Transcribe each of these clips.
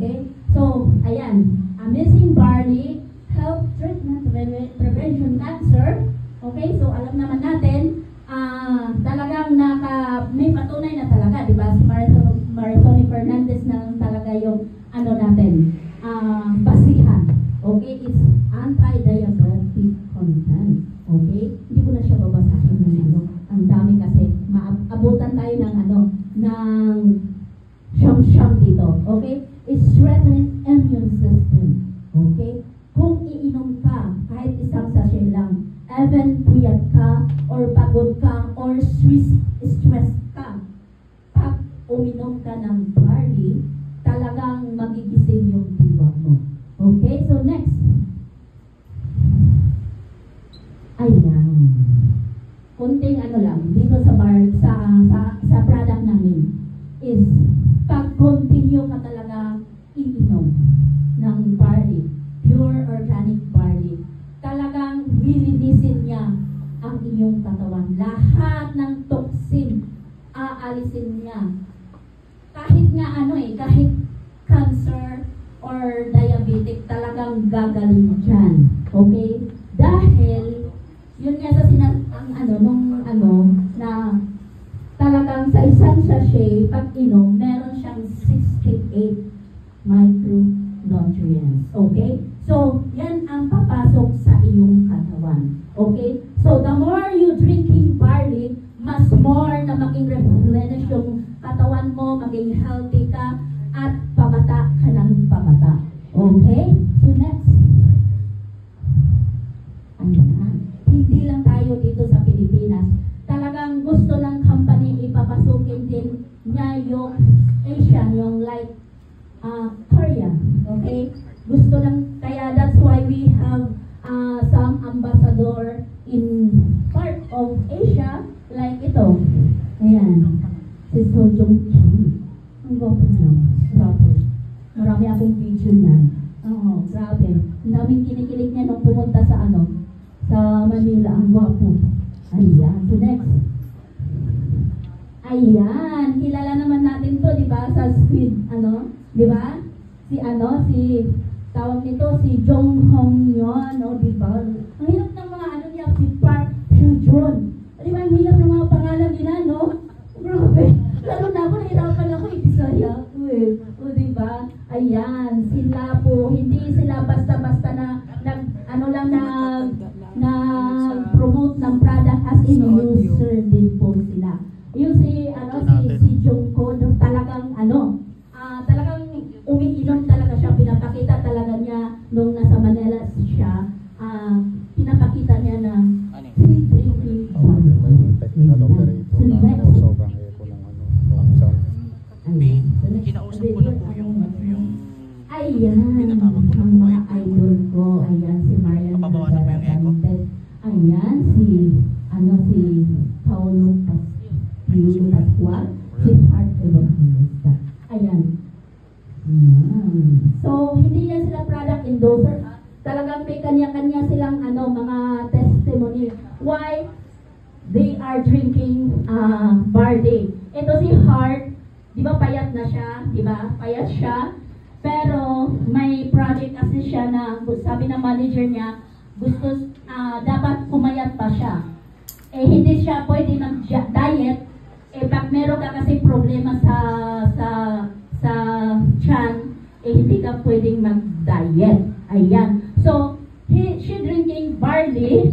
Okay? So, ayan. Missing barley help treatment prevention cancer. Okay? So, alam naman natin, talagang may patunay na talaga, di ba? Si Maritoni Fernandez na talaga yung ano natin, basihan. Okay? It's anti-diabetic content. Okay? Hindi ko na siya babasahin ng ano. Ang dami kasi. Maabutan tayo ng ano, ng siyam-siyam dito. Okay? It's strengthening immune system. Okay? Kung iinom ka, kahit isang sachet lang, even puyat ka, or pagod ka, or stress ka, pag uminom ka ng barley, talagang magigising yung diwa mo. Okay? So next. Ayan. Kunting ano lang, dito sa sa product namin is pag-continue ka talaga iinom ng barley, pure organic barley. Talagang lilinisin niya ang iyong katawan. Lahat ng toxin, aalisin niya. Kahit nga kahit cancer or diabetic, talagang gagaling mo dyan. Okay? Dahil, yun nga sa na talagang sa isang sachet, pag inom, meron siyang 68 micronutrients. Okay? So, yan ang papasok sa iyong katawan. Okay? So, the more you drinking barley, mas more na maging replenish yung katawan mo, maging healthy ka, at pabata ka ng pabata. Okay? So, next. Ayan. Hindi lang tayo dito sa Pilipinas. Talagang gusto ng company ipapasukin din niya yung Asian, yung like Korea. Okay? Gusto lang, kaya that's why we have some ambassador in part of Asia, like ito. Ayan. Si Sojong Kim. Ang gwapo niya. Grabe. Marami akong video niyan. Oo, grabe. Ang daming kinikilig niya nung pumunta sa sa Manila. Ang gwapo. Ayan. So next. Ayan. Kilala naman natin to, di ba? Sa Squid, di ba? Si tawag nito, si Jong Hong Yon, di ba? Ang hirap ng mga niya, si Park Hyojun. Di ba? Ang hirap ng mga pangalan nila, no? Grabe. Lalo na ako, nahirapan ako, Bisaya. Di ba? Ayan. Sila po, hindi sila basta-basta promote ng product as in user din po sila. Yung si Jungko, talagang talagang umiinom talaga siya, pinapakita talaga niya nung nasa Manila siya, pinapakita niya na drinking. Kinausap ko na po yung ayan, ang mga idol ko, ayan, si Marian Navarrete, ayan, si Paulo Pascual, si Heart Evangelista, ayan. So, hindi yan sila product endorser, talagang may kanya-kanya silang mga testimony why they are drinking barley. Ito si Heart, di ba payat na siya, di ba? Payat siya. Pero may project kasi siya na sabi ng manager niya, gusto dapat pumayat pa siya. Hindi siya pwede mag-diet. Pag meron ka kasi problema sa tiyan, hindi ka pwedeng mag-diet. Ayan. So, she drinking barley.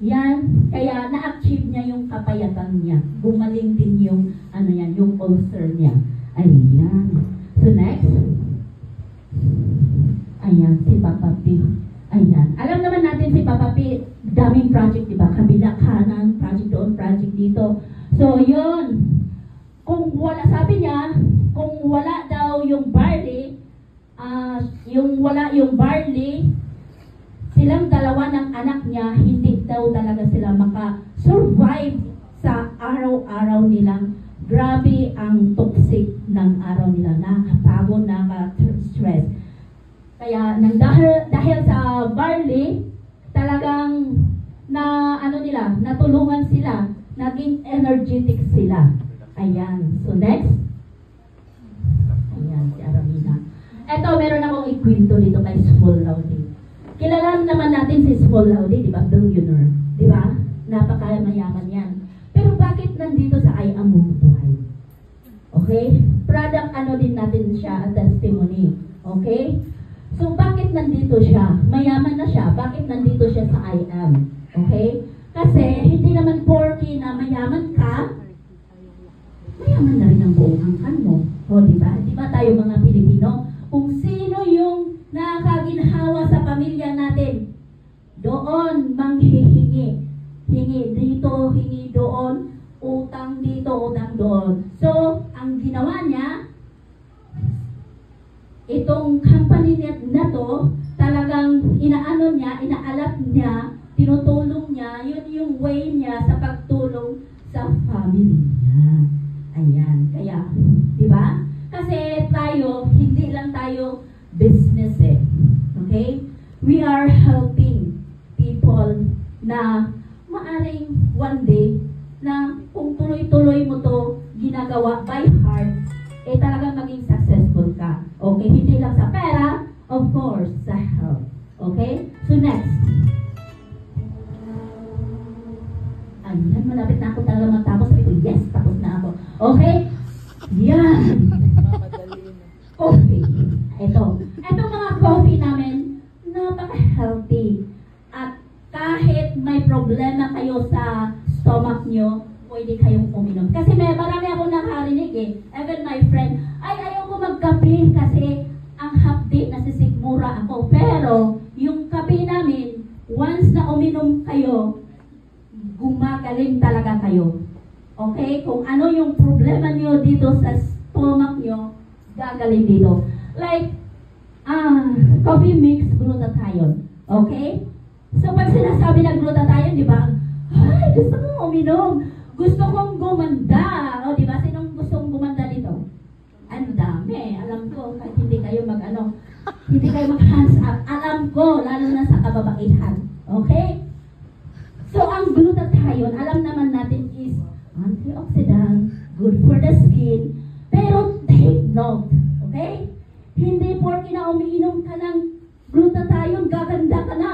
Yan, kaya na-achieve niya yung kapayatan niya. Gumaling din yung yung ulcer niya. Ayan. So next. Ayan, si Papa P. Ayan. Alam naman natin si Papa P, daming project, diba? Kabila, kanan, project doon, project dito. So, yun. Kung wala, sabi niya, kung wala daw yung barley, silang dalawa ng anak niya, hindi daw talaga sila maka-survive sa araw-araw nilang. Grabe ang toxic ng araw nila, nakapagod, nakaka-stress. Kaya dahil sa barley, talagang natulungan sila, naging energetic sila. Ayan. So next. Ayan, si Aramina. Eto, meron akong ikwento dito kay Small Laude. Kilala naman natin si Small Laude, di ba? Billionaire. Di ba? Napakamayaman yan. Pero bakit nandito sa I Am Bumubuhay? Okay? Product ano din natin siya, a testimony. Okay? So, bakit nandito siya? Mayaman na siya. Bakit nandito siya sa I Am? Okay? Kasi, hindi naman porky na mayaman ka, mayaman na rin ang buong angkan mo. O, di ba? Di ba tayo mga Pilipino? Kung sino yung nakaginhawa sa pamilya natin, doon manghihingi. Hingi dito, hingi doon, utang dito, utang doon. So, ang ginawa niya, itong company na to, talagang inaano niya, inaalat niya, tinutulong niya, yun yung way niya sa pagtulong sa family niya. Ayan, kaya, di ba? Kasi tayo, hindi lang tayo business eh. Okay? We are helping people na maaring one day na kung tuloy-tuloy mo to ginagawa by heart, eh talagang maging successful ka. Okay? Hindi lang sa pera, of course, sa health. Okay? So next. Ayan, malapit na ako talaga matapos. Sabi ko, yes, tapos na ako. Okay? Yan. Coffee. Ito. Ito mga coffee namin, napaka-healthy. At kahit may problema kayo sa stomach nyo, pwede kayong uminom. Kasi marami akong nakarinig eh. Even my friend, ay ayaw ko magkape kasi ang hapdi, nasisigmura ako. Pero, yung kape namin, once na uminom kayo, gumagaling talaga kayo. Okay? Kung ano yung problema nyo dito sa stomach nyo, gagaling dito. Like, coffee mix glutathione. Okay? So, pag sinasabi ng glutathione, di ba? Ay, gusto kong uminom. Gusto kong gumanda. O, di ba? Sinong gustong gumanda dito? Ang dami. Alam ko, kahit hindi kayo hindi kayo mag-hands up. Alam ko, lalo na sa kababaihan. Okay? So, ang glutathione, alam naman natin is antioxidant, good for the skin, pero take note, okay? Hindi porke na umiinom ka ng glutathione, gaganda ka na.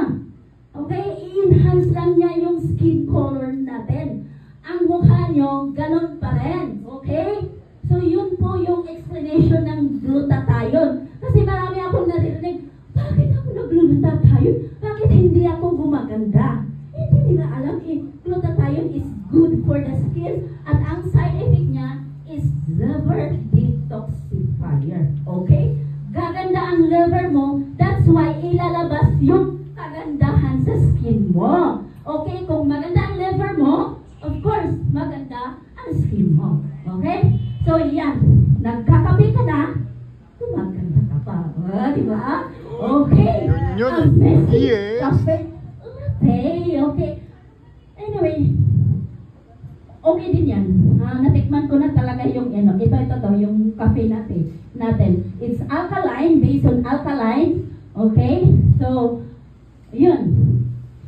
Okay? I-enhance lang niya yung skin color natin. Ang mukha nyo, ganun pa rin. Okay? So, yun po yung explanation ng glutathione. Kasi marami akong naririnig, bakit ako nag-glutathione? Bakit hindi ako gumaganda? Hindi nila alam eh, glutathione is good for the skin at ang side effect niya is liver detoxifier. Okay? Gaganda ang liver mo, that's why ilalabas yung kagandahan sa skin mo. Okay? Kung maganda ang liver mo, of course, maganda ang skin mo. Okay? So, yan. Nagkakape ka na, gumaganda ka pa. Di ba? Okay. Amazing. Yes. Kape. Okay. Anyway, okay din yan. Natikman ko na talaga yung ito, yung cafe natin. It's alkaline, based on alkaline. Okay? So, yun.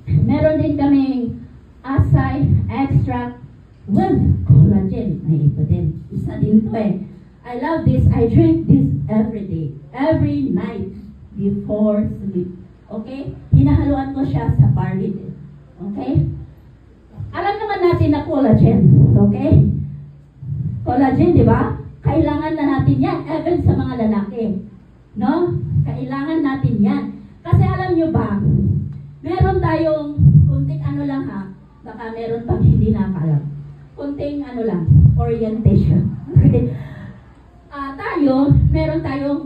Meron din kaming acai extract with collagen. Ay, ito din. Isa din to eh. I love this. I drink this every day. Every night before sleep. Okay? Hinahaluan ko siya sa barley. Okay? Alam naman natin na collagen. Okay? Collagen, di ba? Kailangan na natin yan, even sa mga lalaki. No? Kailangan natin yan. Kasi alam nyo ba, meron tayong kunting ano lang ha, baka meron pang hindi nakakalam. Kunting ano lang, orientation. Okay? Meron tayong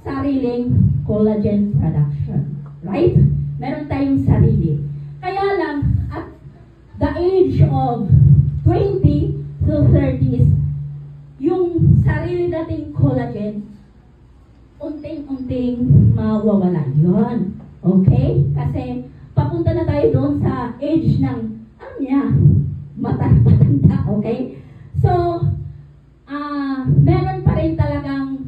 sariling collagen production. Right? Meron tayong sarili. Kaya lang, at the age of 20 to 30s, yung sarili nating collagen, unting-unting mawawala yun. Okay? Kasi, papunta na tayo doon sa age ng, matanda. Okay? So, meron pa rin talagang,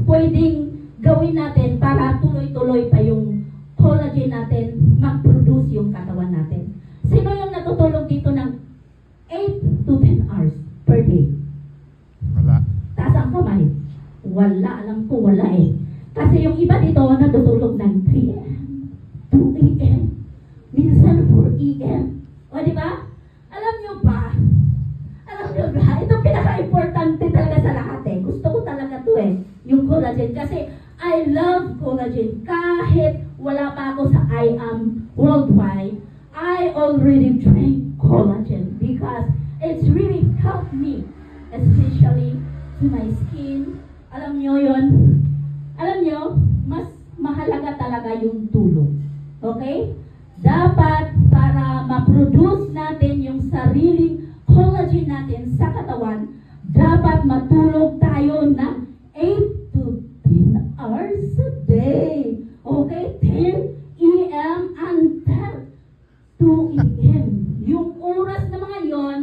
pwedeng gawin natin para tuloy-tuloy pa yung collagen natin, mag-produce yung katawan natin. Sino yung natutulog dito ng 8 to 10 hours per day? Wala. Taas ang kamay. Wala, alam ko wala eh. Kasi yung iba dito natutulog ng 3 a.m., 2 a.m., minsan 4 a.m. O di ba? Alam nyo ba? Ito pinaka-importante talaga sa lahat eh. Gusto ko talaga to eh. Yung collagen. Kasi I love collagen. Kahit wala pa ako sa I Am Worldwide, I already drink collagen because it's really helped me, especially to my skin. Alam nyo yun? Alam nyo, mas mahalaga talaga yung tulog. Okay? Dapat para ma-produce natin yung sariling collagen natin sa katawan, dapat matulog tayo ng 8 to 10 hours a day. Okay? 10 a.m. until 2 a.m. Yung oras na mga yon,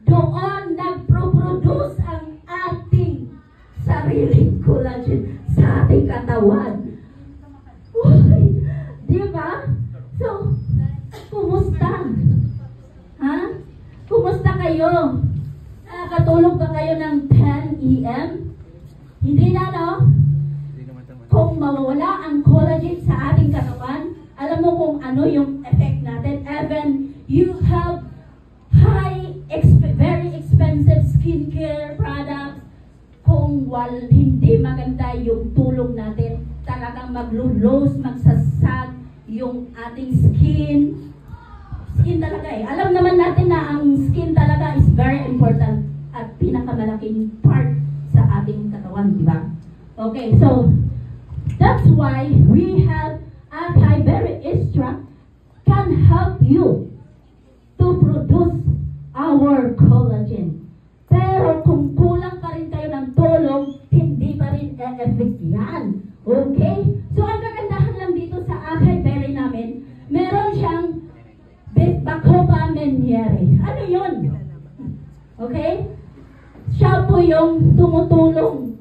doon nagpro-produce ang ating sariling collagen sa ating katawan. Uy, di ba? So, kumusta? Ha? Kumusta kayo? Nakatulog ba kayo ng 10 a.m.? Hindi na, no? Kung mawawala ang collagen sa ating katawan, alam mo kung ano yung effect natin. Even you have very expensive skincare products, kung hindi maganda yung tulog natin, talagang maglulos, magsasag yung ating skin talaga eh. Alam naman natin na ang skin talaga is very important at pinakamalaking part sa ating katawan, di ba? Okay, so that's why we have Acai Berry Extract can help you to produce our collagen. Pero kung kulang pa rin kayo ng tulong, hindi pa rin e-effect yan. Okay? So ang kagandahan lang dito sa Acai Berry namin, meron siyang Bacopa Meniere. Ano yun? Okay? Siya po yung tumutulong